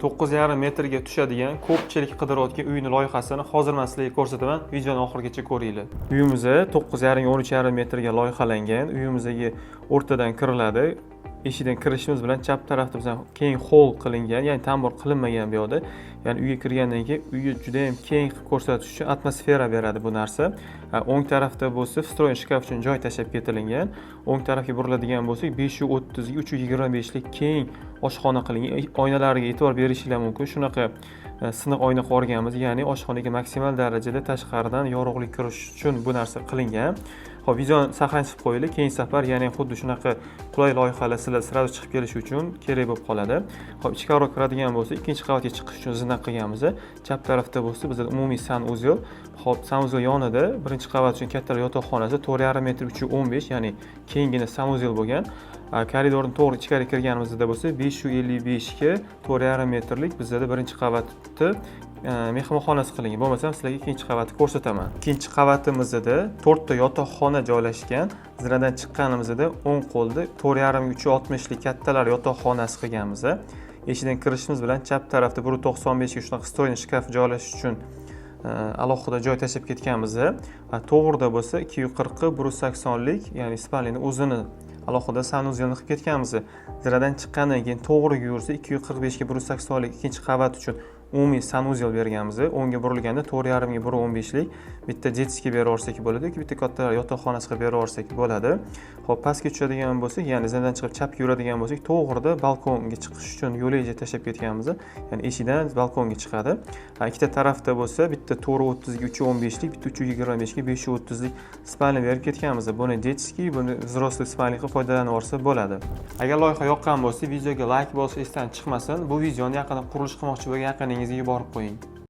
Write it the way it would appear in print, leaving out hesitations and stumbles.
9,5 metrga tushadigan ko'pchilik qidirayotgan uyni loyihasini hozir men sizlarga ko'rsataman. Videoni oxirigacha ko'ringlar. Uyimiz 9,5 ga 13,5 metrga loyihalangan. Uyimizga o'rtadan kiriladi. Eshikdan kirishimiz bilan chap tarafda bizdan keng hol qilingan, ya'ni ta'mir qilinmagan bu yoqda. Ya'ni uyga kirgandan keyin uyni juda ham keng qilib ko'rsatish uchun atmosfera beradi bu narsa. O'ng tarafda bo'lsa встроен shkaf uchun joy tashab ketilgan. O'ng tarafga buriladigan bo'lsak 530 ga 325 lik keng oshxona qilingan. Oynalariga e'tibor berishinglar mumkin. Shunaqa siniq oyna qilib o'rganmiz, ya'ni oshxonaga maksimal darajada tashqaridan yorug'lik kirish uchun bu narsa qilingan. Xo'p, videoni saqlanib qo'yinglar. Keyingi safar yana xuddi shunaqa qulay loyihalar sizlar sirasi chiqib kelish uchun kerak bo'lib qoladi. Xo'p, ichkariroq kiradigan bo'lsa, ikkinchi qavatga chiqish uchun zindan qilganmiz. Chap tarafda bo'lsa, bizda umumiy sanuzel. Xo'p, sanuzel yonida birinchi qavat uchun katta yotoqxonasi 4,5 metr 315, ya'ni kengina sanuzel bo'lgan. Koridorning to'g'ri ichkariga kirganimizda bo'lsa 555 ga 4,5 metrlik bizda birinchi qavatni mehmonxonasi qilingan. Bo'lmasam sizlarga ikkinchi qavatni ko'rsataman. Ikkinchi qavatimizda 4 ta yotoqxona joylashgan. Zinadan chiqqanimizda o'ng qo'lda 4,5 ga 360 lik kattalar yotoqxonasi qilganmiz. Eshikdan kirishimiz bilan chap tarafda 195 ga shunaqa встроен shkaf joylashish uchun alohida joy tashab ketganmiz. Va to'g'rida bo'lsa 240 ga 180 lik, ya'ni spalnining o'zini alohida sanuzelni qilib ketganmiz. Ziradan chiqqandan keyin to'g'riga yursa 245 ga 180 lik ikkinchi qavat uchun umumiy sanuzel berganmiz. O'ngga burilganda 4,5 ga 115 lik bitta jetski berib yuborsak bo'ladi yoki bitta katta yotoqxonasi qilib berib yuborsak bo'ladi. Xo'p, pastga tushadigan bo'lsak, ya'ni zinadan chiqib chapga yuradigan bo'lsak, to'g'rida balkonga chiqish uchun yo'lakcha tashab ketganmiz. Ya'ni eshikdan balkonga chiqadi. Ikkita tarafda bo'lsa, bitta 430 ga 315 lik, bitta 325 ga 530 lik spalni berib ketganmiz. Buni jetski, buni взрослый spalni qilib foydalanib olsa bo'ladi. Agar loyiha yoqqan bo'lsa, videoga like bosish esdan chiqmasin. Bu videoni yaqinda qurilish qilmoqchi bo'lgan yaqiningizga yuborib qo'ying.